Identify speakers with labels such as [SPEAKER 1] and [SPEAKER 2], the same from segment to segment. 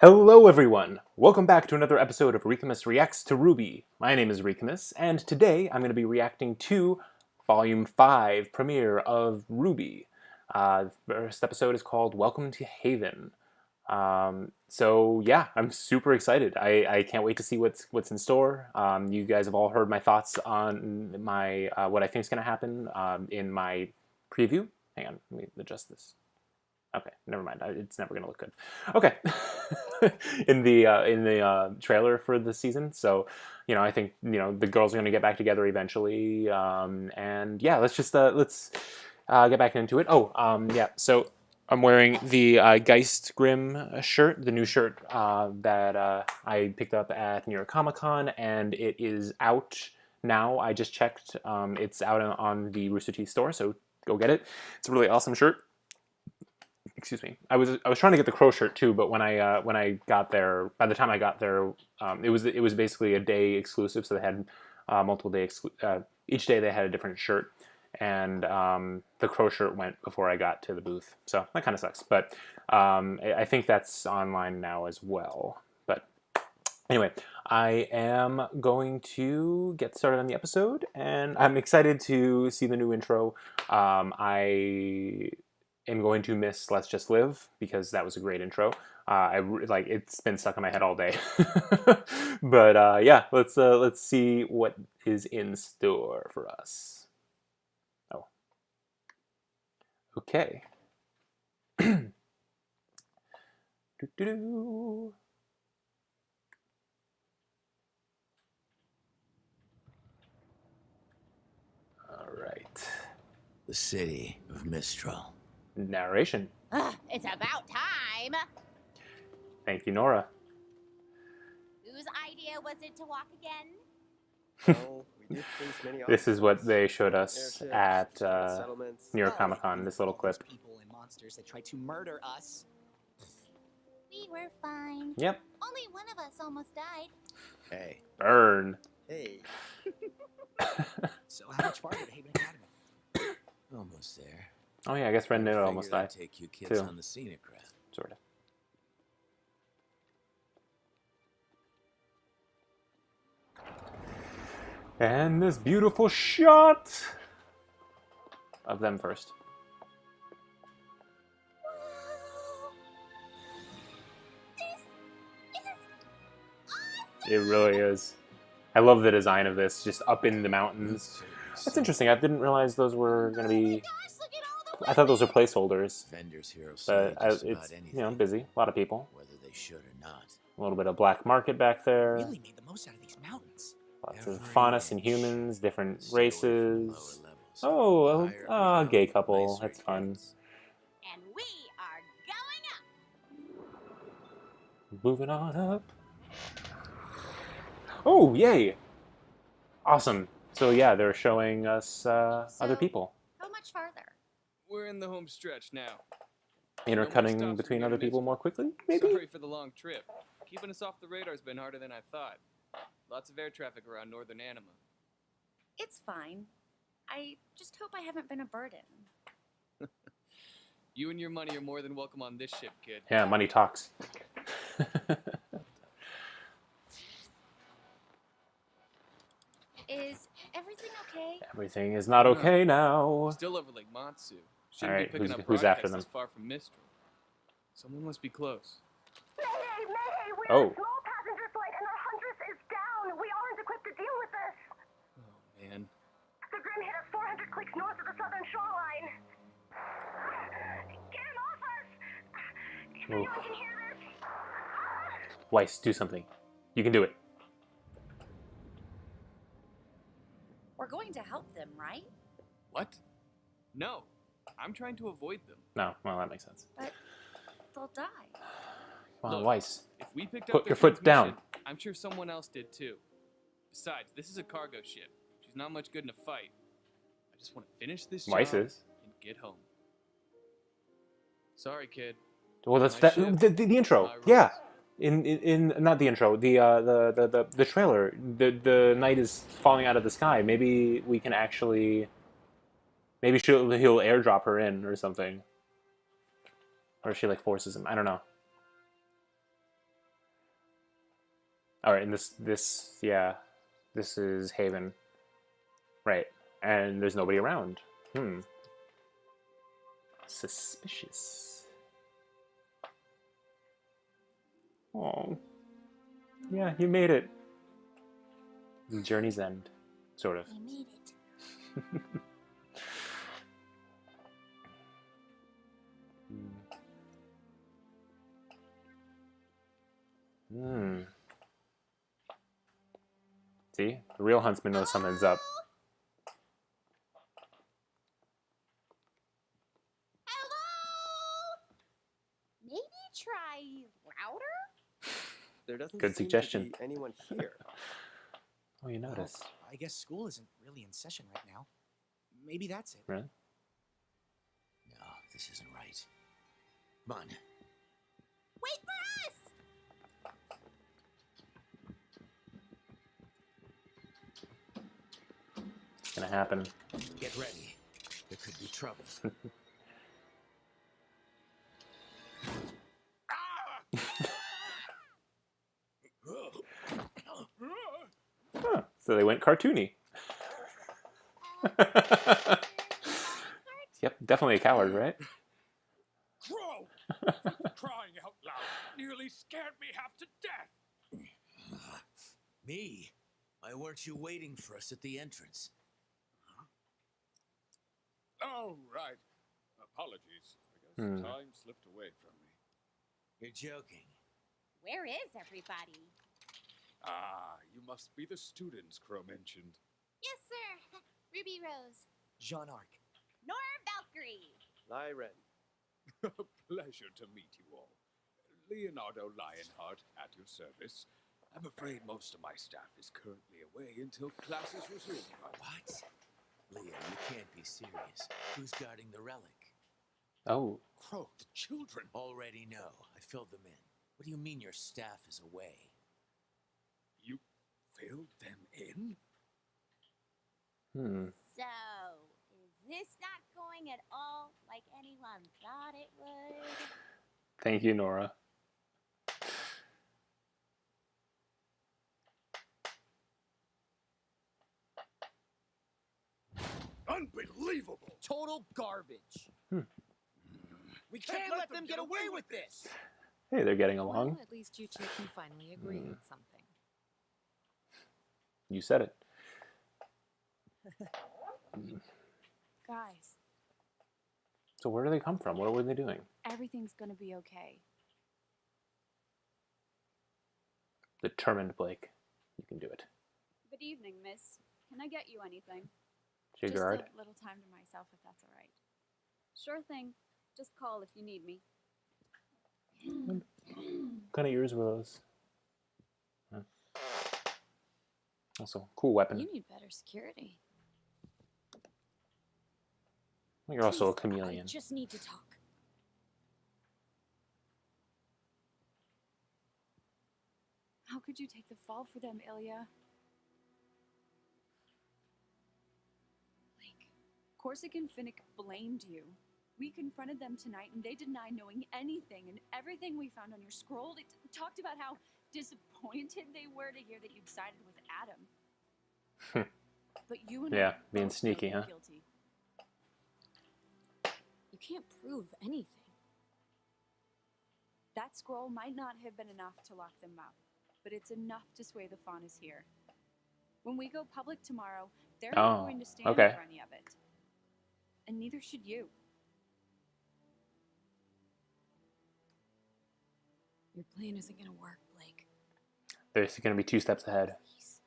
[SPEAKER 1] Hello everyone! Welcome back to another episode of Ricamus Reacts to RWBY. My name is Ricamus, and today I'm going to be reacting to Volume 5 premiere of RWBY. The first episode is called Welcome to Haven. So yeah, I'm super excited. I can't wait to see what's in store. You guys have all heard my thoughts on my what I think is going to happen in my preview. Hang on, let me adjust this. Okay, never mind. It's never gonna look good. Okay, in the trailer for the season. So, I think the girls are gonna get back together eventually. And yeah, let's get back into it. Oh, yeah. So I'm wearing the Geist Grim shirt, the new shirt that I picked up at New York Comic Con, and it is out now. I just checked. It's out on the Rooster Teeth store, so go get it. It's a really awesome shirt. Excuse me. I was trying to get the Crow shirt too, but when I got there, by the time I got there, it was basically a day exclusive. So they had multiple day each day they had a different shirt, and the Crow shirt went before I got to the booth. So that kind of sucks. But I think that's online now as well. But anyway, I am going to get started on the episode, and I'm excited to see the new intro. I am going to miss Let's Just Live because that was a great intro. It's been stuck in my head all day. But yeah, let's see what is in store for us. Oh, okay. Doo-doo-doo. All right.
[SPEAKER 2] The city of Mistral.
[SPEAKER 1] Narration.
[SPEAKER 3] It's about time.
[SPEAKER 1] Thank you, Nora.
[SPEAKER 3] Whose idea was it to walk again?
[SPEAKER 4] Well, we did face many
[SPEAKER 1] This is what they showed us
[SPEAKER 4] airships,
[SPEAKER 1] at
[SPEAKER 4] settlements.
[SPEAKER 1] New York Comic Con. This little clip.
[SPEAKER 5] People and monsters that tried to murder us.
[SPEAKER 3] We were fine.
[SPEAKER 1] Yep.
[SPEAKER 3] Only one of us almost died.
[SPEAKER 2] Hey.
[SPEAKER 1] Burn.
[SPEAKER 4] Hey,
[SPEAKER 5] So how much farther to Haven Academy?
[SPEAKER 2] Almost there.
[SPEAKER 1] Oh yeah, I guess Red Nitto almost
[SPEAKER 2] Figured I'd
[SPEAKER 1] died.
[SPEAKER 2] take you kids
[SPEAKER 1] too.
[SPEAKER 2] on the scenic route.
[SPEAKER 1] Sort of. And this beautiful shot of them first. It really is. I love the design of this, just up in the mountains. That's interesting. I didn't realize those were going to be... I thought those were placeholders.
[SPEAKER 2] Vendors here will say
[SPEAKER 1] But
[SPEAKER 2] just
[SPEAKER 1] it's,
[SPEAKER 2] about anything,
[SPEAKER 1] busy. A lot of people.
[SPEAKER 2] whether they should or not.
[SPEAKER 1] A little bit of black market back there.
[SPEAKER 5] Really made the most out of these mountains.
[SPEAKER 1] Lots of
[SPEAKER 2] Every
[SPEAKER 1] faunus and
[SPEAKER 2] inch.
[SPEAKER 1] humans, different
[SPEAKER 2] Stay away from the lower
[SPEAKER 1] races.
[SPEAKER 2] levels.
[SPEAKER 1] Oh,
[SPEAKER 2] Higher
[SPEAKER 1] a
[SPEAKER 2] ground,
[SPEAKER 1] gay couple.
[SPEAKER 2] nicer
[SPEAKER 1] That's fun.
[SPEAKER 2] kids.
[SPEAKER 3] And we are going up.
[SPEAKER 1] Moving on up. Oh, yay! Awesome. So yeah, they're showing us other people.
[SPEAKER 3] How much farther?
[SPEAKER 6] We're in the home stretch now.
[SPEAKER 1] Intercutting
[SPEAKER 6] stops
[SPEAKER 1] between
[SPEAKER 6] near
[SPEAKER 1] other people
[SPEAKER 6] Mitchell.
[SPEAKER 1] more quickly, maybe?
[SPEAKER 6] Sorry for the long trip. Keeping us off the radar's been harder than I thought. Lots of air traffic around northern Anima.
[SPEAKER 7] It's fine. I just hope I haven't been a burden.
[SPEAKER 6] You and your money are more than welcome on this ship, kid.
[SPEAKER 1] Yeah, money talks.
[SPEAKER 7] Is everything okay?
[SPEAKER 1] Everything is not okay now.
[SPEAKER 6] Still over Lake Matsu. Shouldn't
[SPEAKER 1] Alright,
[SPEAKER 6] be picking
[SPEAKER 1] who's-
[SPEAKER 6] up
[SPEAKER 1] who's after
[SPEAKER 6] broadcasts
[SPEAKER 1] them?
[SPEAKER 6] this far from Mistral. Someone must be close.
[SPEAKER 8] Mayday! Mayday! We're
[SPEAKER 1] Oh.
[SPEAKER 8] on a small passenger flight and our Huntress is down! We aren't equipped to deal with this!
[SPEAKER 6] Oh, man.
[SPEAKER 8] The Grim hit us 400 clicks north of the southern shoreline. Get him off us! If anyone can hear this...
[SPEAKER 1] Weiss, do something. You can do it.
[SPEAKER 7] We're going to help them, right?
[SPEAKER 6] What? No. I'm trying to avoid them.
[SPEAKER 1] No, well, that makes sense.
[SPEAKER 7] But they'll die.
[SPEAKER 1] Come on,
[SPEAKER 6] Look.
[SPEAKER 1] Weiss.
[SPEAKER 6] If we picked
[SPEAKER 1] Put
[SPEAKER 6] up
[SPEAKER 1] your
[SPEAKER 6] their
[SPEAKER 1] foot down.
[SPEAKER 6] transmission, I'm sure someone else did too. Besides, this is a cargo ship. She's not much good in a fight. I just want to finish this job
[SPEAKER 1] Weiss is.
[SPEAKER 6] and get home. Sorry, kid.
[SPEAKER 1] Well, that's
[SPEAKER 6] My
[SPEAKER 1] that.
[SPEAKER 6] ship,
[SPEAKER 1] The intro.
[SPEAKER 6] my rules.
[SPEAKER 1] Yeah. In not the intro. The trailer. The night is falling out of the sky. Maybe we can actually. Maybe he'll airdrop her in or something. Or she like forces him. I don't know. All right, and yeah, this is Haven. Right, and there's nobody around. Suspicious. Oh, yeah, you made it. The journey's end, sort of.
[SPEAKER 3] We made it. See, the real huntsman knows something's up. Hello? Maybe try louder?
[SPEAKER 4] There doesn't
[SPEAKER 1] Good
[SPEAKER 4] seem
[SPEAKER 1] suggestion.
[SPEAKER 4] to be anyone here.
[SPEAKER 1] Oh, you notice.
[SPEAKER 5] Well, I guess school isn't really in session right now. Maybe that's it.
[SPEAKER 1] Really?
[SPEAKER 2] No, this isn't right. Come on.
[SPEAKER 3] Wait for us!
[SPEAKER 1] It's gonna happen.
[SPEAKER 2] Get ready. There could be trouble.
[SPEAKER 1] Huh, so they went cartoony. Yep, definitely a coward, right?
[SPEAKER 9] Crow! Crying out loud nearly scared me half to death.
[SPEAKER 2] Me? Why weren't you waiting for us at the entrance?
[SPEAKER 9] Oh, right. Apologies. I guess time slipped away from me.
[SPEAKER 2] You're joking.
[SPEAKER 3] Where is everybody?
[SPEAKER 9] Ah, you must be the students Crow mentioned.
[SPEAKER 3] Yes, sir. Ruby Rose.
[SPEAKER 5] Jean Arc.
[SPEAKER 3] Nora Valkyrie.
[SPEAKER 4] Lyren.
[SPEAKER 9] Pleasure to meet you all. Leonardo Lionheart at your service. I'm afraid most of my staff is currently away until classes resume.
[SPEAKER 2] What? Leo, you can't be serious. Who's guarding the relic?
[SPEAKER 1] Oh,
[SPEAKER 9] Crow, the children.
[SPEAKER 2] Already know. I filled them in. What do you mean your staff is away?
[SPEAKER 9] You filled them in?
[SPEAKER 3] So, is this not going at all like anyone thought it would?
[SPEAKER 1] thank you, Nora.
[SPEAKER 9] Unbelievable!
[SPEAKER 5] Total garbage. We can't let them get away with this.
[SPEAKER 1] Hey, they're getting along.
[SPEAKER 10] Well, at least you two can finally agree on something.
[SPEAKER 1] You said it.
[SPEAKER 7] Guys,
[SPEAKER 1] So where do they come from? What were they doing?
[SPEAKER 7] everything's gonna be okay.
[SPEAKER 1] Determined, Blake. You can do it.
[SPEAKER 11] Good evening, miss. Can I get you anything?
[SPEAKER 1] Jigard.
[SPEAKER 7] Just a little time to myself, if that's all right.
[SPEAKER 11] Sure thing. Just call if you need me.
[SPEAKER 1] What kind of ears were those? Huh. Also, cool weapon.
[SPEAKER 7] You need better security.
[SPEAKER 1] You're also a
[SPEAKER 7] Please,
[SPEAKER 1] chameleon.
[SPEAKER 7] I just need to talk. How could you take the fall for them, Ilya? Blake, Corsic and Finnick blamed you. We confronted them tonight and they denied knowing anything, and everything we found on your scroll, they talked about how disappointed they were to hear that you'd sided with Adam. But you and
[SPEAKER 1] Yeah,
[SPEAKER 7] I
[SPEAKER 1] being
[SPEAKER 7] both
[SPEAKER 1] sneaky,
[SPEAKER 7] know
[SPEAKER 1] huh?
[SPEAKER 7] you're guilty.
[SPEAKER 10] You can't prove anything.
[SPEAKER 7] That scroll might not have been enough to lock them up, but it's enough to sway the Faunas here. When we go public tomorrow, they're not going to stand
[SPEAKER 1] okay.
[SPEAKER 7] for any of it. And neither should you.
[SPEAKER 10] Your plan isn't gonna work, Blake.
[SPEAKER 1] There's going to be 2 steps ahead.
[SPEAKER 10] Please.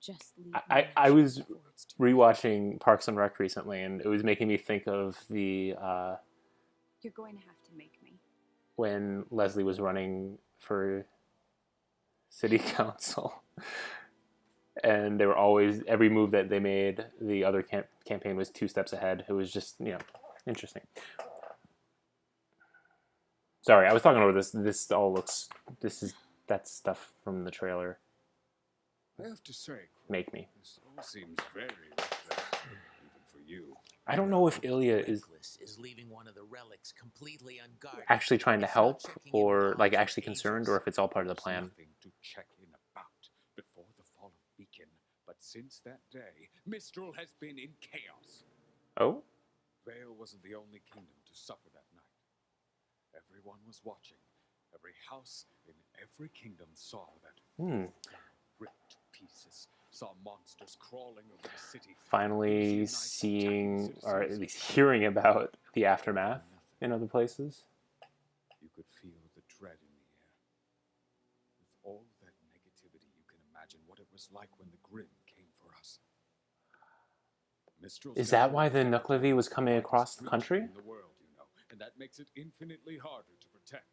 [SPEAKER 10] Just leave
[SPEAKER 1] I was
[SPEAKER 10] before it's too late.
[SPEAKER 1] rewatching Parks and Rec recently, and it was making me think of the
[SPEAKER 7] You're going to have to make me.
[SPEAKER 1] when Leslie was running for city council, and they were always, every move that they made, the other campaign was 2 steps ahead. It was just, interesting. Sorry, I was talking over this. That's stuff from the trailer.
[SPEAKER 9] I have to say,
[SPEAKER 1] Make me.
[SPEAKER 9] this all seems very reckless, even for you.
[SPEAKER 1] I don't know if Ilya is
[SPEAKER 2] Reckless is leaving one of the relics completely unguarded.
[SPEAKER 1] actually trying to
[SPEAKER 2] It's not
[SPEAKER 1] help,
[SPEAKER 2] checking in with
[SPEAKER 1] or like
[SPEAKER 2] odds
[SPEAKER 1] actually
[SPEAKER 2] and
[SPEAKER 1] concerned,
[SPEAKER 2] angels.
[SPEAKER 1] or if it's all part of the
[SPEAKER 9] There's
[SPEAKER 1] plan.
[SPEAKER 9] nothing to check in since that day, Mistral has been in chaos.
[SPEAKER 1] Oh?
[SPEAKER 9] Vale wasn't the only kingdom to suffer that night. Everyone was watching. Every house in every kingdom saw that ripped to pieces. Saw monsters crawling over the city.
[SPEAKER 1] Finally seeing, or at least hearing about the aftermath in other places.
[SPEAKER 9] You could feel the dread in the air. With all that negativity, you can imagine what it was like when the Grimm came for us.
[SPEAKER 1] Is that why the Nuclevi was coming across the country?
[SPEAKER 9] In the world, you know, and that makes it infinitely harder to protect.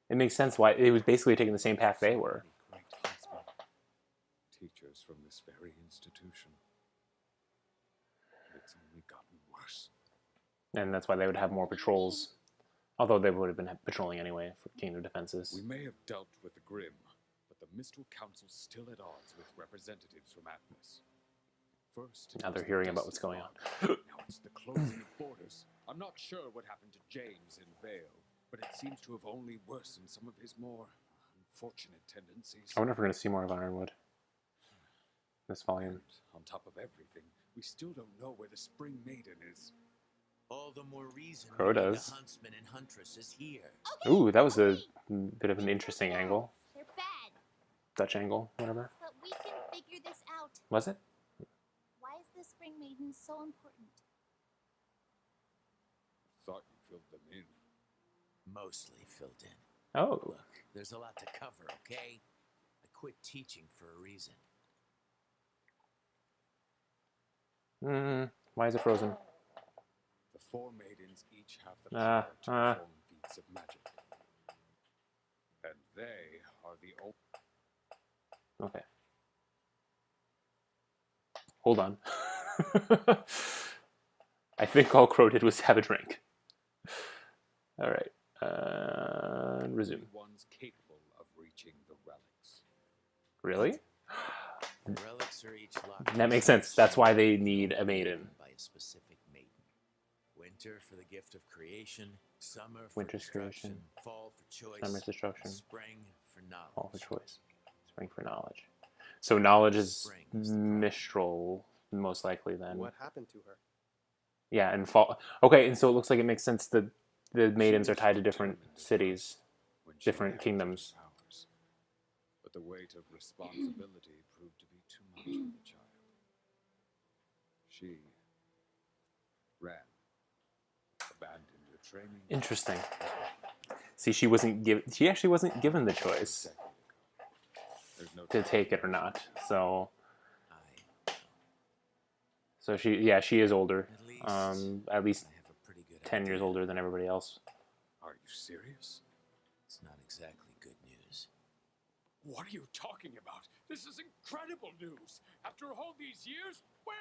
[SPEAKER 1] It makes sense why it was basically taking the same path they were.
[SPEAKER 9] Great huntsmen, teachers from this very institution. It's only gotten worse.
[SPEAKER 1] And that's why they would have more patrols. Although they would have been patrolling anyway for kingdom defenses.
[SPEAKER 9] We may have dealt with the Grimm, but the Mistral Council's still at odds with representatives from Atlas. First,
[SPEAKER 1] Now they're hearing about what's going on.
[SPEAKER 9] Now it's the closing of borders. I'm not sure what happened to James in Vale, but it seems to have only worsened some of his more unfortunate tendencies.
[SPEAKER 1] I wonder if we're going to see more of Ironwood this volume.
[SPEAKER 9] And on top of everything, we still don't know where the Spring Maiden is.
[SPEAKER 2] All the more reason
[SPEAKER 1] Crow
[SPEAKER 2] the
[SPEAKER 1] does.
[SPEAKER 2] huntsman and huntress is here.
[SPEAKER 1] Ooh, that was a bit of an interesting angle.
[SPEAKER 3] They're bad,
[SPEAKER 1] Dutch angle, whatever.
[SPEAKER 3] but we can figure this out.
[SPEAKER 1] Was it?
[SPEAKER 3] Why is the Spring Maiden so important?
[SPEAKER 9] Thought you filled them in.
[SPEAKER 2] Mostly filled in.
[SPEAKER 1] Oh.
[SPEAKER 2] Look, there's a lot to cover, okay? I quit teaching for a reason.
[SPEAKER 1] Why is it frozen?
[SPEAKER 9] The four maidens each have the power to perform feats of magic. And they are the only...
[SPEAKER 1] Okay. Hold on. I think all Crow did was have a drink. Alright. Resume.
[SPEAKER 9] ones capable of reaching the relics.
[SPEAKER 1] Really?
[SPEAKER 2] The relics are each locked.
[SPEAKER 1] That makes sense. That's why they need a maiden.
[SPEAKER 2] By a specific maiden. Winter for the gift of creation, summer for
[SPEAKER 1] Winter's
[SPEAKER 2] destruction,
[SPEAKER 1] creation,
[SPEAKER 2] fall for choice,
[SPEAKER 1] summer's destruction,
[SPEAKER 2] spring for knowledge.
[SPEAKER 1] fall for choice, spring for knowledge. So knowledge is Mistral, most likely then.
[SPEAKER 4] What happened to her?
[SPEAKER 1] Yeah, and fall. Okay, and so it looks like it makes sense that the maidens are tied to different cities, different kingdoms.
[SPEAKER 9] Powers. But the weight of responsibility proved to be too much for the child. She ran, abandoned her training.
[SPEAKER 1] Interesting. See, she wasn't given. She actually wasn't given the choice to take it or not. So she, yeah, she is older. At least 10 years older than everybody else.
[SPEAKER 9] Are you serious?
[SPEAKER 2] It's not exactly good news.
[SPEAKER 9] What are you talking about? This is incredible news. After all these years, where?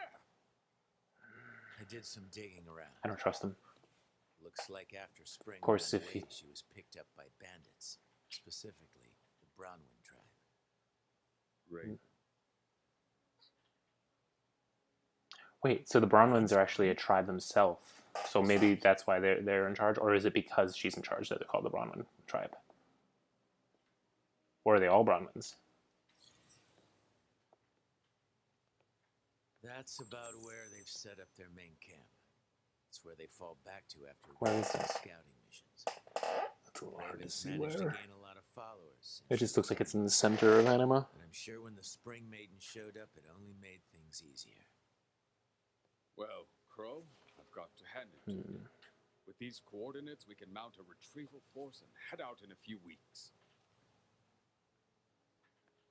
[SPEAKER 2] I did some digging around.
[SPEAKER 1] I don't trust him.
[SPEAKER 2] Looks like after spring,
[SPEAKER 1] Of course,
[SPEAKER 2] went
[SPEAKER 1] if
[SPEAKER 2] away,
[SPEAKER 1] he-
[SPEAKER 2] she was picked up by bandits, specifically the Bronwyn tribe.
[SPEAKER 9] Raven.
[SPEAKER 1] Wait, so the Bronwyns are actually a tribe themselves. So maybe that's why they're in charge, or is it because she's in charge that they're called the Bronwyn tribe? Or are they all Bronwyns?
[SPEAKER 2] That's about where they've set up their main camp. It's where they fall back to after
[SPEAKER 1] Where is
[SPEAKER 2] running
[SPEAKER 1] that?
[SPEAKER 2] scouting missions.
[SPEAKER 1] That's a little hard to
[SPEAKER 2] Raven's
[SPEAKER 1] see
[SPEAKER 2] managed to
[SPEAKER 1] where.
[SPEAKER 2] gain a lot of followers.
[SPEAKER 1] It just looks like it's in the center of Anima.
[SPEAKER 2] And I'm sure when the Spring Maiden showed up, it only made things easier.
[SPEAKER 9] Well, Crow, I've got to hand it to you. With these coordinates, we can mount a retrieval force and head out in a few weeks.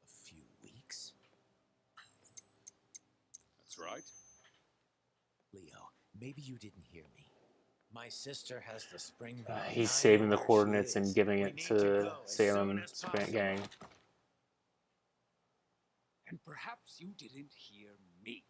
[SPEAKER 2] A few weeks?
[SPEAKER 9] That's right.
[SPEAKER 2] Leo, maybe you didn't hear me. My sister has the Spring Maiden.
[SPEAKER 1] He's
[SPEAKER 2] I
[SPEAKER 1] saving
[SPEAKER 2] know
[SPEAKER 1] the
[SPEAKER 2] where
[SPEAKER 1] coordinates
[SPEAKER 2] she
[SPEAKER 1] and
[SPEAKER 2] is.
[SPEAKER 1] giving
[SPEAKER 2] We
[SPEAKER 1] it
[SPEAKER 2] need
[SPEAKER 1] to
[SPEAKER 2] go as
[SPEAKER 1] Salem
[SPEAKER 2] soon as possible.
[SPEAKER 1] gang.
[SPEAKER 9] And perhaps you didn't hear me.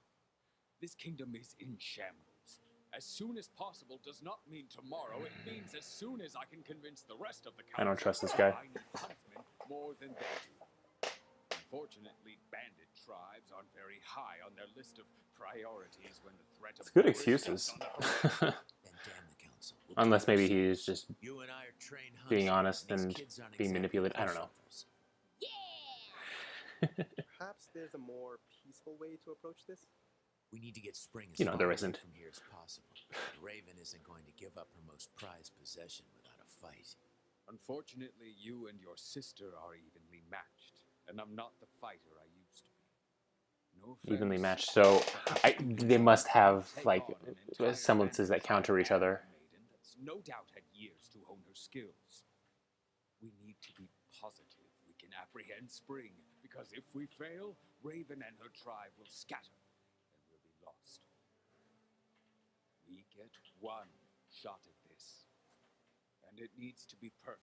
[SPEAKER 9] This kingdom is in shambles. As soon as possible does not mean tomorrow. It means as soon as I can convince the rest of the council.
[SPEAKER 1] I don't trust this guy.
[SPEAKER 9] I need huntsmen more than they do. Unfortunately, bandit tribes aren't very high on their list of priorities when the threat of
[SPEAKER 1] It's good
[SPEAKER 9] war is
[SPEAKER 1] excuses.
[SPEAKER 9] on the horizon.
[SPEAKER 2] Then damn the council. We'll
[SPEAKER 1] Unless
[SPEAKER 2] do
[SPEAKER 1] maybe
[SPEAKER 2] this.
[SPEAKER 1] he's just
[SPEAKER 2] You and I are trained
[SPEAKER 1] being
[SPEAKER 2] huntsmen,
[SPEAKER 1] honest
[SPEAKER 2] these
[SPEAKER 1] and
[SPEAKER 2] kids aren't
[SPEAKER 1] being
[SPEAKER 2] exactly
[SPEAKER 1] manipulated. I don't know.
[SPEAKER 2] pushovers.
[SPEAKER 3] Yeah!
[SPEAKER 4] Perhaps there's a more peaceful way to approach this?
[SPEAKER 2] We need to get Spring as
[SPEAKER 1] You know,
[SPEAKER 2] far
[SPEAKER 1] there
[SPEAKER 2] away
[SPEAKER 1] isn't.
[SPEAKER 2] from here as possible. Raven isn't going to give up her most prized possession without a fight.
[SPEAKER 9] Unfortunately, you and your sister are evenly matched, and I'm not the fighter I used to be. No offense,
[SPEAKER 1] Evenly matched. So they must have like semblances that counter each other.
[SPEAKER 9] maiden that's no doubt had years to hone her skills. We need to be positive we can apprehend Spring, because if we fail, Raven and her tribe will scatter, and we'll be lost. We get one shot at this, and it needs to be perfect.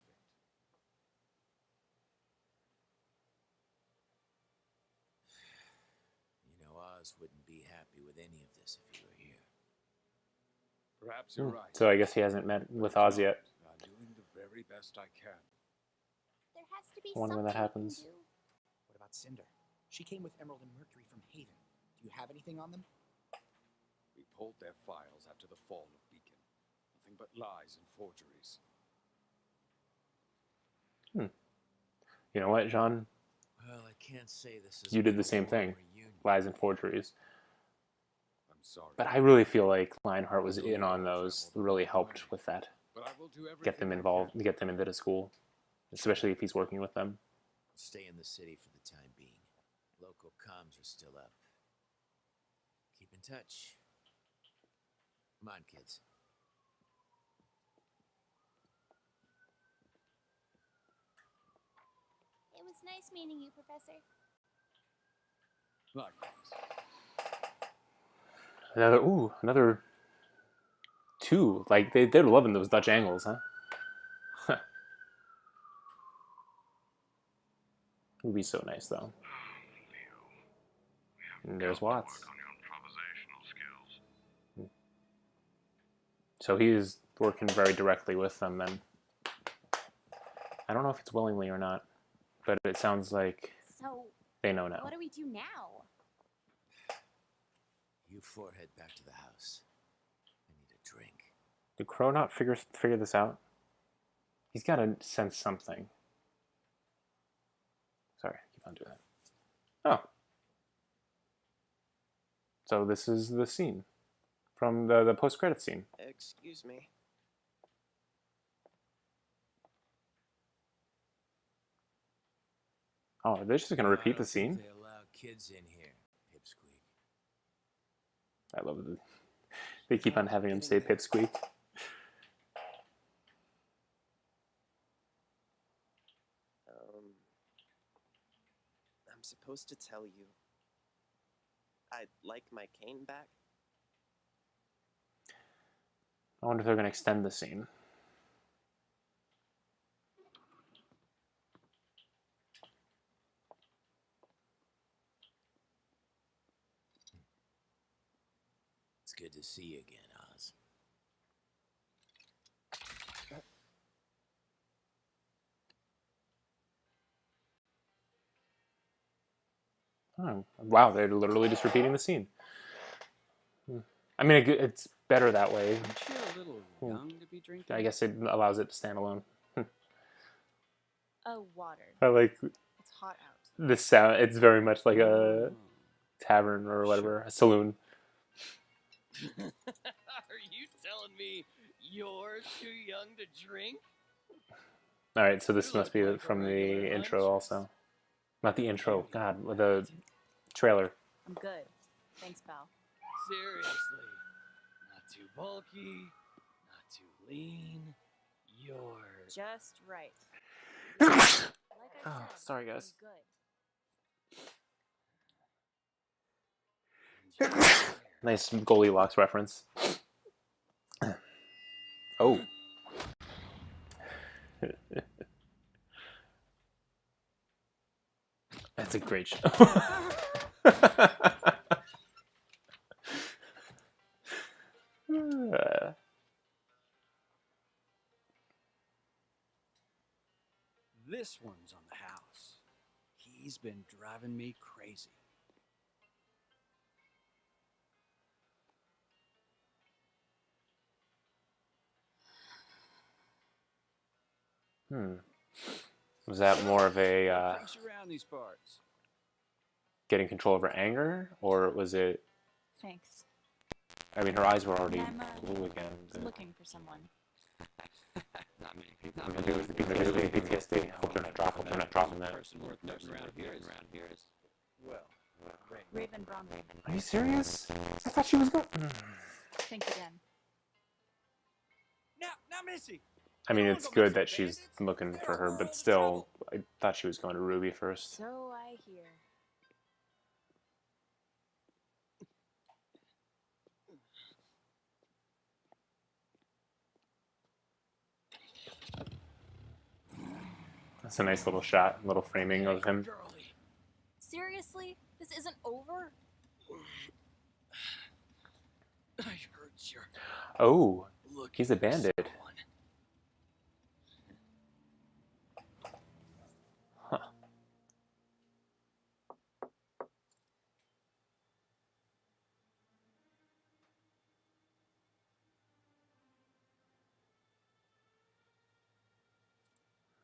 [SPEAKER 2] You know, Oz wouldn't be happy with any of this if he were here.
[SPEAKER 9] Perhaps you're right.
[SPEAKER 1] So I guess he hasn't met with Oz yet.
[SPEAKER 9] I'm doing the very best I can.
[SPEAKER 3] There has to be
[SPEAKER 1] I wonder when that
[SPEAKER 3] something we
[SPEAKER 1] happens.
[SPEAKER 3] can do.
[SPEAKER 5] What about Cinder? She came with Emerald and Mercury from Haven. Do you have anything on them?
[SPEAKER 9] We pulled their files after the fall of Beacon. Nothing but lies and forgeries.
[SPEAKER 1] You know what, John?
[SPEAKER 2] Well, I can't say this is
[SPEAKER 1] You did the same thing.
[SPEAKER 2] reunion.
[SPEAKER 1] Lies and forgeries.
[SPEAKER 9] I'm sorry.
[SPEAKER 1] But I really feel like Lionheart was in on those. Really helped with that.
[SPEAKER 9] But I will do
[SPEAKER 1] Get them
[SPEAKER 9] everything I
[SPEAKER 1] involved,
[SPEAKER 9] can.
[SPEAKER 1] get them into the school. Especially if he's working with them.
[SPEAKER 2] Stay in the city for the time being. Local comms are still up. Keep in touch. Come on, kids.
[SPEAKER 3] It was nice meeting you, Professor.
[SPEAKER 9] Likewise.
[SPEAKER 1] Another two. Like they're loving those Dutch angles, huh? Would be so nice though. And there's Watts. So he's working very directly with them then. I don't know if it's willingly or not, but it sounds like
[SPEAKER 3] So,
[SPEAKER 1] they know now.
[SPEAKER 3] what do we do now?
[SPEAKER 2] You four head back to the house. I need a drink.
[SPEAKER 1] Did Crow not figure this out? He's got to sense something. Sorry, keep on doing that. Oh. So this is the scene from the post-credit scene.
[SPEAKER 4] Excuse me.
[SPEAKER 1] Oh, are they just going to repeat the
[SPEAKER 2] I don't think
[SPEAKER 1] scene?
[SPEAKER 2] They allow kids in here, Pipsqueak.
[SPEAKER 1] I love it. They keep on having him say Pipsqueak.
[SPEAKER 4] I'm supposed to tell you I'd like my cane back.
[SPEAKER 1] I wonder if they're going to extend the scene.
[SPEAKER 2] It's good to see you again, Oz.
[SPEAKER 1] Oh, wow, they're literally just repeating the scene. I mean, it's better that way.
[SPEAKER 6] Aren't you a little young to be drinking?
[SPEAKER 1] I guess it allows it to stand alone.
[SPEAKER 11] Oh, water.
[SPEAKER 1] I like
[SPEAKER 11] It's hot out.
[SPEAKER 1] this sound. It's very much like a tavern or whatever, a saloon.
[SPEAKER 6] Are you telling me you're too young to drink?
[SPEAKER 1] All right, so this
[SPEAKER 6] You
[SPEAKER 1] must
[SPEAKER 6] look
[SPEAKER 1] be
[SPEAKER 6] like a
[SPEAKER 1] from
[SPEAKER 6] regular
[SPEAKER 1] the intro
[SPEAKER 6] lunch.
[SPEAKER 1] also. Not the intro, God, the trailer.
[SPEAKER 11] I'm good. Thanks, pal.
[SPEAKER 6] Seriously. Not too bulky, not too lean. You're...
[SPEAKER 11] Just right.
[SPEAKER 3] Like I
[SPEAKER 1] Oh,
[SPEAKER 3] said,
[SPEAKER 1] sorry, guys.
[SPEAKER 3] I'm good.
[SPEAKER 1] Nice Goldilocks reference. Oh. That's a great show.
[SPEAKER 12] This one's on the house. He's been driving me crazy.
[SPEAKER 1] Was that more of a
[SPEAKER 12] Brings you around these parts.
[SPEAKER 1] getting control of her anger, or was it?
[SPEAKER 11] Thanks.
[SPEAKER 1] I mean, her eyes were already
[SPEAKER 11] I'm
[SPEAKER 1] blue again.
[SPEAKER 11] looking for someone.
[SPEAKER 2] Not many people.
[SPEAKER 1] Maybe it was the PTSD. I hope they're not dropping that.
[SPEAKER 2] Person worth noting around here is
[SPEAKER 12] Well,
[SPEAKER 11] Raven Bromley.
[SPEAKER 1] Are you serious? I thought she was going.
[SPEAKER 11] Think again.
[SPEAKER 12] now, Missy.
[SPEAKER 1] I mean, it's good that she's looking for her, but still, I thought she was going to Ruby first.
[SPEAKER 11] So I hear.
[SPEAKER 1] That's a nice little shot, little framing of him.
[SPEAKER 11] Seriously? This isn't over?
[SPEAKER 12] I heard your
[SPEAKER 1] Oh,
[SPEAKER 12] look.
[SPEAKER 1] he's a bandit. Huh.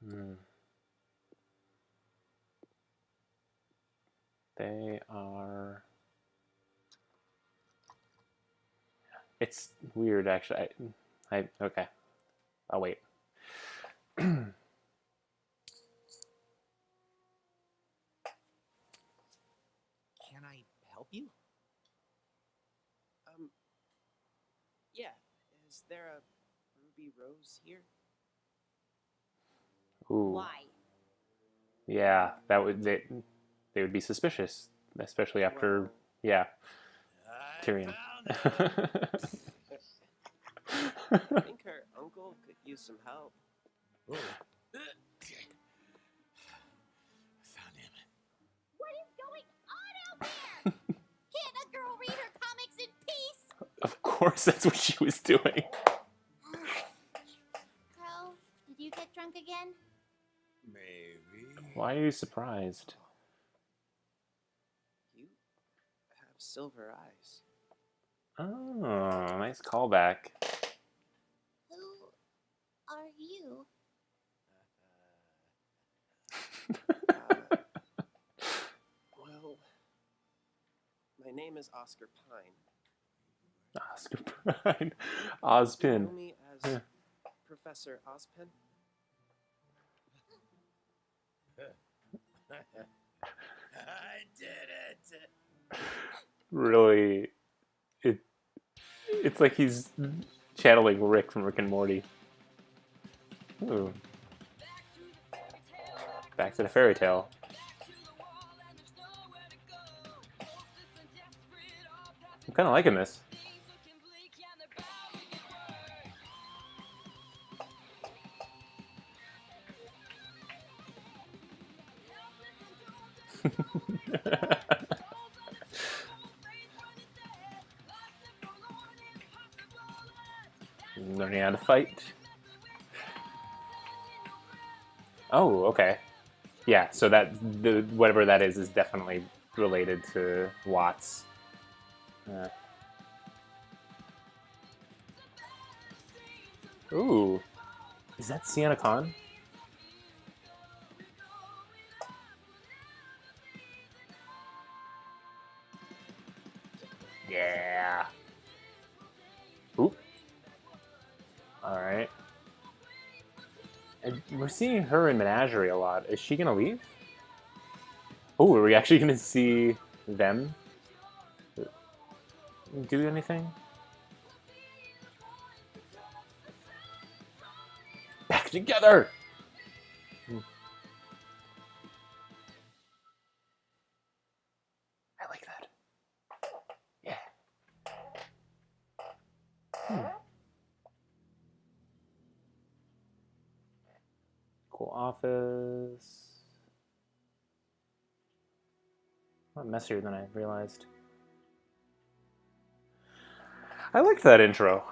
[SPEAKER 1] Hmm. They are... It's weird, actually. Okay. I'll wait.
[SPEAKER 4] Can I help you? Yeah. Is there a ruby rose here?
[SPEAKER 1] Ooh.
[SPEAKER 3] Why?
[SPEAKER 1] Yeah, that would they would be suspicious, especially after
[SPEAKER 4] Well,
[SPEAKER 1] yeah, Tyrion.
[SPEAKER 4] I think her uncle could use some help.
[SPEAKER 2] found him.
[SPEAKER 3] What is going on out there? Can't a girl read her comics in peace?
[SPEAKER 1] Of course, that's what she was doing.
[SPEAKER 3] Crow, did you get drunk again?
[SPEAKER 2] Maybe.
[SPEAKER 1] Why are you surprised?
[SPEAKER 4] You have silver eyes.
[SPEAKER 1] Oh, nice callback.
[SPEAKER 3] Who are you?
[SPEAKER 4] Well, my name is Oscar Pine.
[SPEAKER 1] Oscar Pine.
[SPEAKER 4] You
[SPEAKER 1] Ozpin.
[SPEAKER 4] know me as
[SPEAKER 1] Yeah.
[SPEAKER 4] Professor Ozpin?
[SPEAKER 2] I did it.
[SPEAKER 1] Really, it's like he's channeling Rick from Rick and Morty. Ooh. Back to the fairy tale. I'm kind of liking this. Learning how to fight. Oh, okay. Yeah, so that whatever that is definitely related to Watts. Ooh, is that Sienna Khan? Yeah. Oop. All right. And we're seeing her in Menagerie a lot. Is she gonna leave? Oh, are we actually gonna see them do anything? Back together! I like that. Yeah. Cool office. A lot messier than I realized. I liked that intro.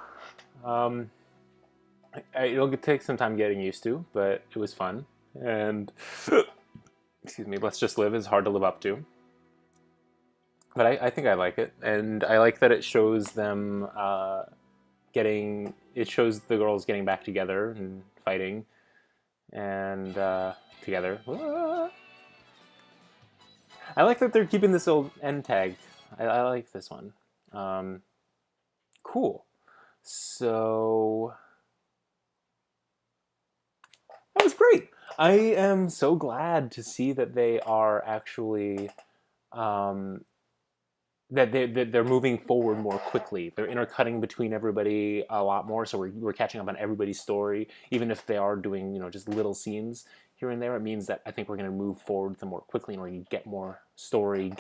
[SPEAKER 1] It'll take some time getting used to, but it was fun. And excuse me, Let's Just Live is hard to live up to. But I think I like it, and I like that it shows them it shows the girls getting back together and fighting, and together. I like that they're keeping this old end tag. I like this one. Cool. So that was great. I am so glad to see that they are actually that they're moving forward more quickly. They're intercutting between everybody a lot more, so we're catching up on everybody's story, even if they are doing, you know, just little scenes here and there. It means that I think we're going to move forward with them more quickly, and we're going to get more story.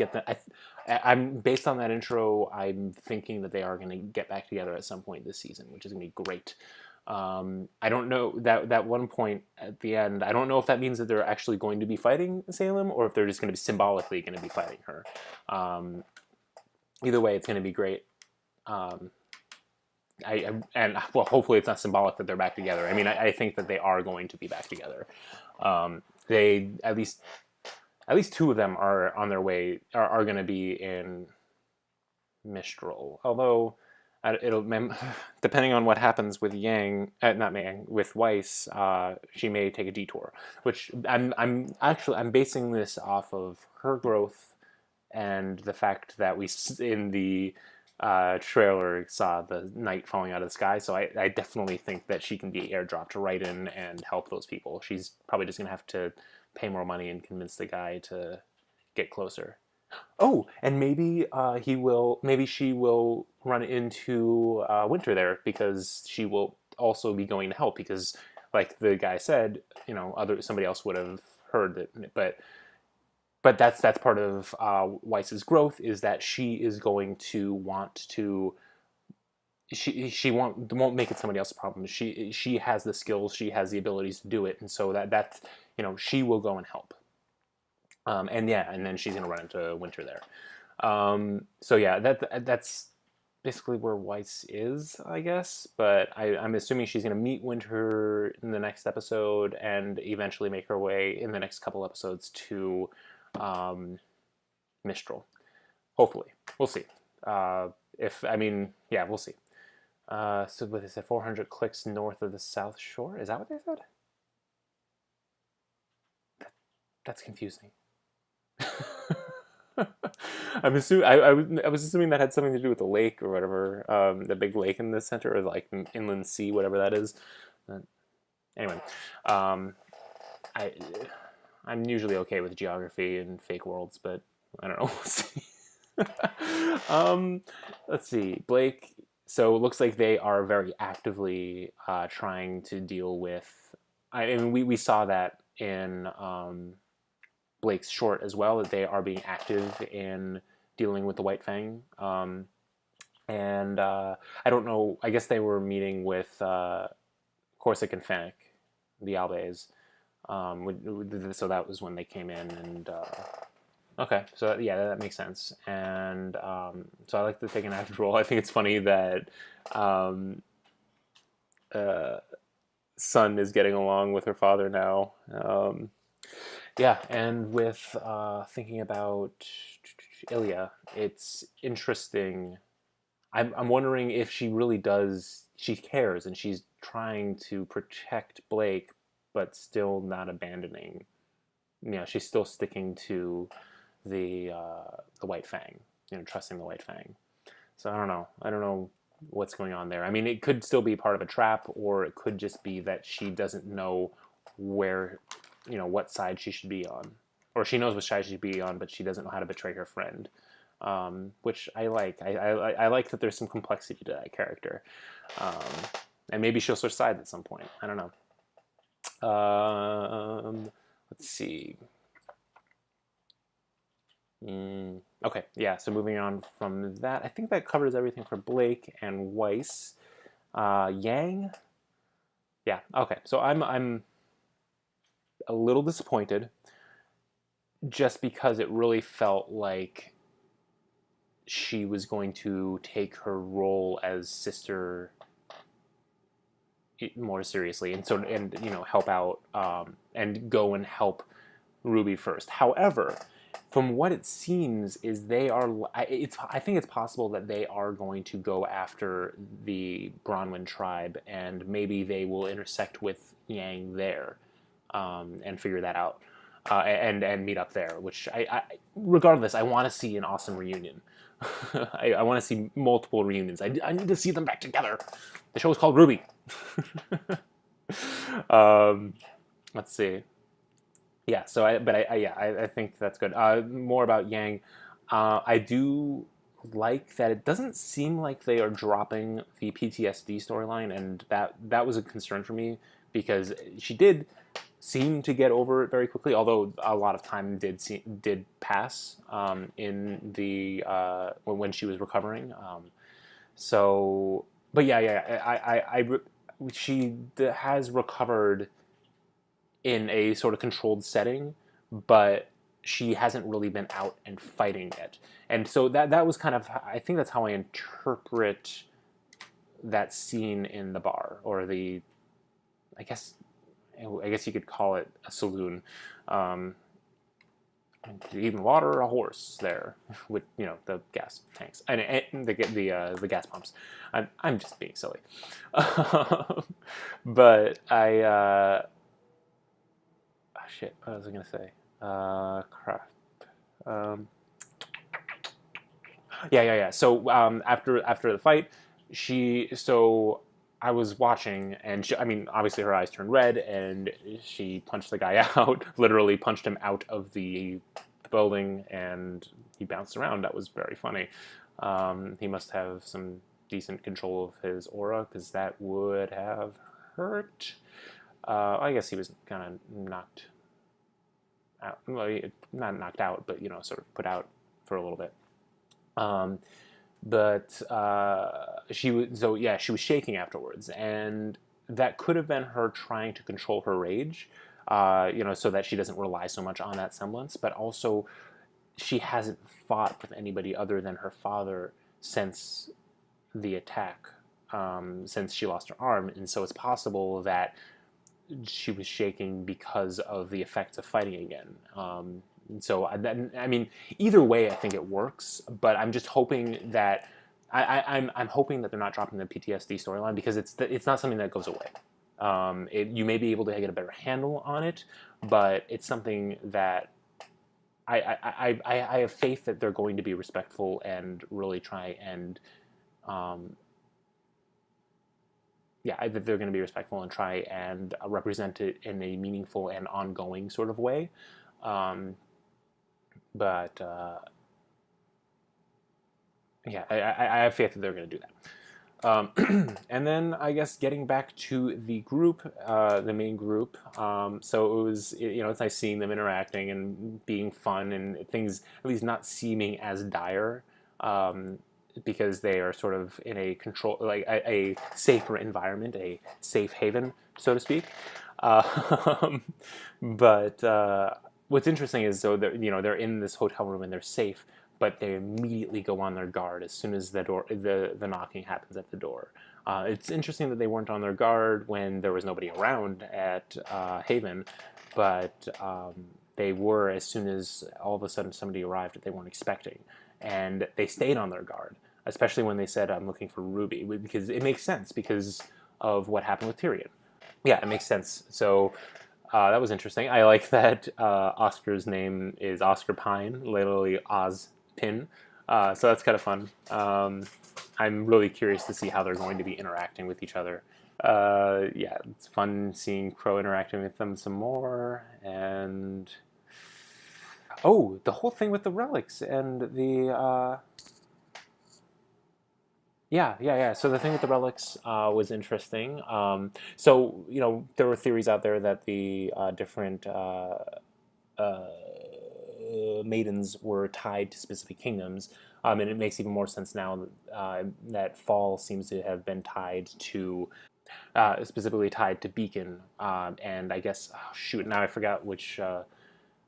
[SPEAKER 1] I'm based on that intro. I'm thinking that they are going to get back together at some point this season, which is going to be great. I don't know that one point at the end. I don't know if that means that they're actually going to be fighting Salem, or if they're just going to be symbolically going to be fighting her. Either way, it's going to be great. Well, hopefully it's not symbolic that they're back together. I mean, I think that they are going to be back together. They at least two of them are on their way. Are going to be in Mistral. Although it'll depending on what happens with Yang, with Weiss, she may take a detour. Which I'm basing this off of her growth. And the fact that we, in the trailer, saw the night falling out of the sky. So I definitely think that she can be airdropped right in and help those people. She's probably just going to have to pay more money and convince the guy to get closer. Oh, and maybe she will run into Winter there, because she will also be going to help, because like the guy said, you know, somebody else would have heard it, but that's part of Weiss's growth, is that she is going to want to. She won't make it somebody else's problem. She has the skills, she has the abilities to do it, and so that's, you know, she will go and help. And then she's gonna run into Winter there. So yeah, that's basically where Weiss is, I guess. But I'm assuming she's gonna meet Winter in the next episode, and eventually make her way in the next couple episodes to Mistral. Hopefully. We'll see. We'll see. So what they said, 400 clicks north of the South Shore? Is that what they said? That's confusing. I was assuming that had something to do with the lake or whatever, the big lake in the center, or like inland sea, whatever that is. Anyway, I'm usually okay with geography and fake worlds, but I don't know. We'll see. Let's see. Blake. So it looks like they are very actively trying to deal with. I mean, we saw that in Blake's short as well, that they are being active in dealing with the White Fang. And I don't know. I guess they were meeting with Corsic and Fennec, the Albes. So that was when they came in, and okay, so yeah, that makes sense. And so I like to take an active role. I think it's funny that Sun is getting along with her father now. Yeah, and with thinking about Ilya, it's interesting. I'm wondering if she really does. She cares, and she's trying to protect Blake, but still not abandoning. You know, she's still sticking to the White Fang. You know, trusting the White Fang. So I don't know what's going on there. I mean, it could still be part of a trap, or it could just be that she doesn't know where, you know, what side she should be on, or she knows what side she should be on, but she doesn't know how to betray her friend. Which I like. I like that there's some complexity to that character, and maybe she'll switch sides at some point. I don't know. Let's see. Okay, yeah. So moving on from that, I think that covers everything for Blake and Weiss. Yang. Yeah. Okay. So I'm a little disappointed, just because it really felt like she was going to take her role as sister more seriously, and you know, help out, and go and help Ruby first. However, from what it seems is I think it's possible that they are going to go after the Bronwyn tribe, and maybe they will intersect with Yang there, and figure that out. and meet up there. Which regardless, I want to see an awesome reunion. I want to see multiple reunions. I need to see them back together. The show is called RWBY. Let's see. Yeah. So I think that's good. More about Yang. I do like that it doesn't seem like they are dropping the PTSD storyline, and that was a concern for me because she did seem to get over it very quickly, although a lot of time did pass in the when she was recovering. But she has recovered in a sort of controlled setting, but she hasn't really been out and fighting yet. And so that was kind of, I think that's how I interpret that scene in the bar, or I guess you could call it a saloon. Even water a horse there with the gas tanks and the gas pumps. I'm just being silly, but shit. What was I gonna say? Crap. Yeah. So after the fight, I was watching, and obviously her eyes turned red, and she punched the guy out. Literally punched him out of the building, and he bounced around. That was very funny. He must have some decent control of his aura, because that would have hurt. I guess he was kind of knocked out. Well, not knocked out, but sort of put out for a little bit. She was shaking afterwards, and that could have been her trying to control her rage, so that she doesn't rely so much on that semblance. But also, she hasn't fought with anybody other than her father since the attack, since she lost her arm, and so it's possible that she was shaking because of the effects of fighting again. So either way, I think it works. But I'm just hoping that I'm hoping that they're not dropping the PTSD storyline, because it's not something that goes away. You may be able to get a better handle on it, but it's something that I have faith that they're going to be respectful and really try and that they're going to be respectful and try and represent it in a meaningful and ongoing sort of way. I have faith that they're going to do that. And then I guess getting back to the group, the main group. So it was, it's nice seeing them interacting and being fun, and things at least not seeming as dire, because they are sort of in a control, like a safer environment, a safe haven, so to speak. What's interesting is, so they're in this hotel room and they're safe, but they immediately go on their guard as soon as the knocking happens at the door. It's interesting that they weren't on their guard when there was nobody around at Haven, but they were as soon as all of a sudden somebody arrived that they weren't expecting. And they stayed on their guard, especially when they said, "I'm looking for Ruby," because it makes sense because of what happened with Tyrion. Yeah, it makes sense. So that was interesting. I like that Oscar's name is Oscar Pine, literally Oz Pin. So that's kind of fun. I'm really curious to see how they're going to be interacting with each other. It's fun seeing Crow interacting with them some more. And the whole thing with the relics and the So the thing with the relics was interesting. So there were theories out there that the different maidens were tied to specific kingdoms, and it makes even more sense now that Fall seems to have been tied to, specifically tied to Beacon, and I guess, now I forgot which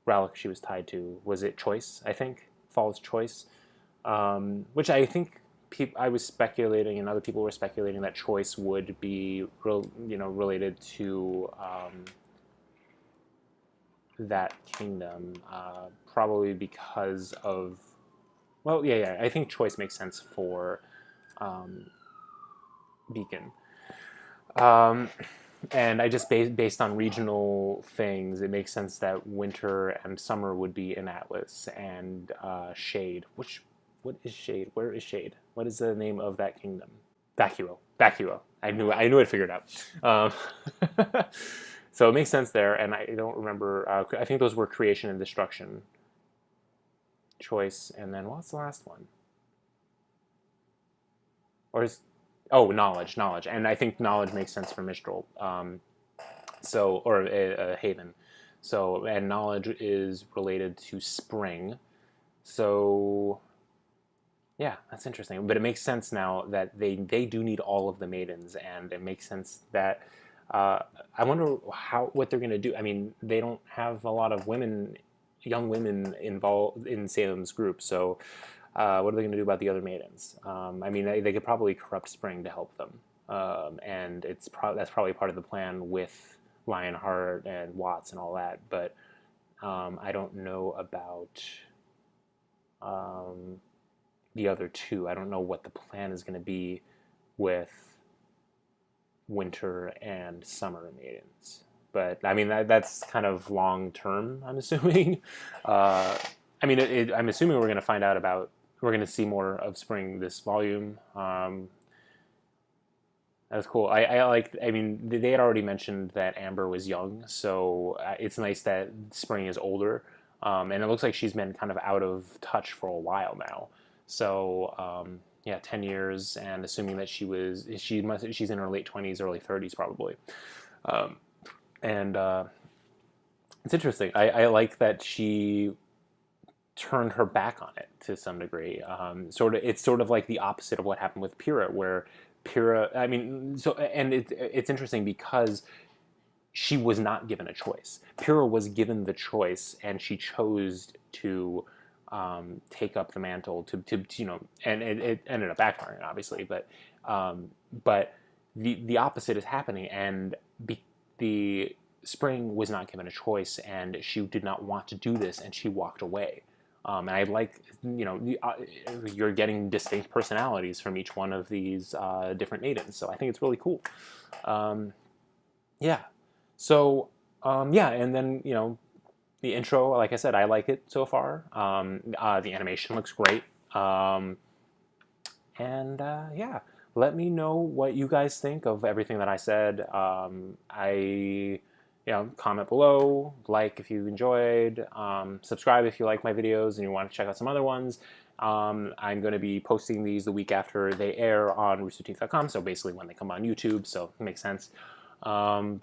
[SPEAKER 1] relic she was tied to. Was it Choice? I think Fall's Choice, which I think I was speculating, and other people were speculating that Choice would be related to that kingdom, probably because of, I think Choice makes sense for Beacon. and I just based on regional things, it makes sense that winter and summer would be in Atlas, and Shade. What is Shade? Where is Shade? What is the name of that kingdom? Vacuo. Vacuo. I knew I'd figure it out. So it makes sense there, and I don't remember. I think those were Creation and Destruction. Choice, and then what's the last one? Or is knowledge, and I think knowledge makes sense for Mistral. Or Haven. So, and knowledge is related to spring. So, yeah, that's interesting. But it makes sense now that they do need all of the maidens, and it makes sense that I wonder what they're gonna do. I mean, they don't have a lot of young women involved in Salem's group, so. What are they going to do about the other maidens? I mean, they could probably corrupt Spring to help them, and that's probably part of the plan with Lionheart and Watts and all that. But I don't know about the other two. I don't know what the plan is going to be with Winter and Summer maidens. But I mean, that's kind of long term, I'm assuming. I mean, I'm assuming we're going to find out about. We're going to see more of Spring this volume. That's cool. I mean, they had already mentioned that Amber was young, so it's nice that Spring is older. And it looks like she's been kind of out of touch for a while now. So, yeah, 10 years, and assuming that she's in her late 20s, early 30s probably. It's interesting. I like that she turned her back on it to some degree. It's sort of like the opposite of what happened with Pyrrha, where Pyrrha, I mean, it's interesting because she was not given a choice. Pyrrha was given the choice, and she chose to take up the mantle to and it ended up backfiring, obviously, but the opposite is happening, and the Spring was not given a choice, and she did not want to do this, and she walked away. And I like, you're getting distinct personalities from each one of these different maidens. So I think it's really cool. Yeah. So, yeah, and then, the intro, like I said, I like it so far. The animation looks great. Yeah, let me know what you guys think of everything that I said. Comment below, like if you enjoyed, subscribe if you like my videos and you want to check out some other ones. I'm going to be posting these the week after they air on roosterteeth.com, so basically when they come on YouTube, so it makes sense. And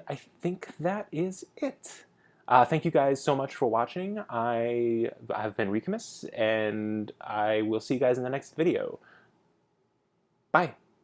[SPEAKER 1] I think that is it. Thank you guys so much for watching. I have been Ricamus, and I will see you guys in the next video. Bye.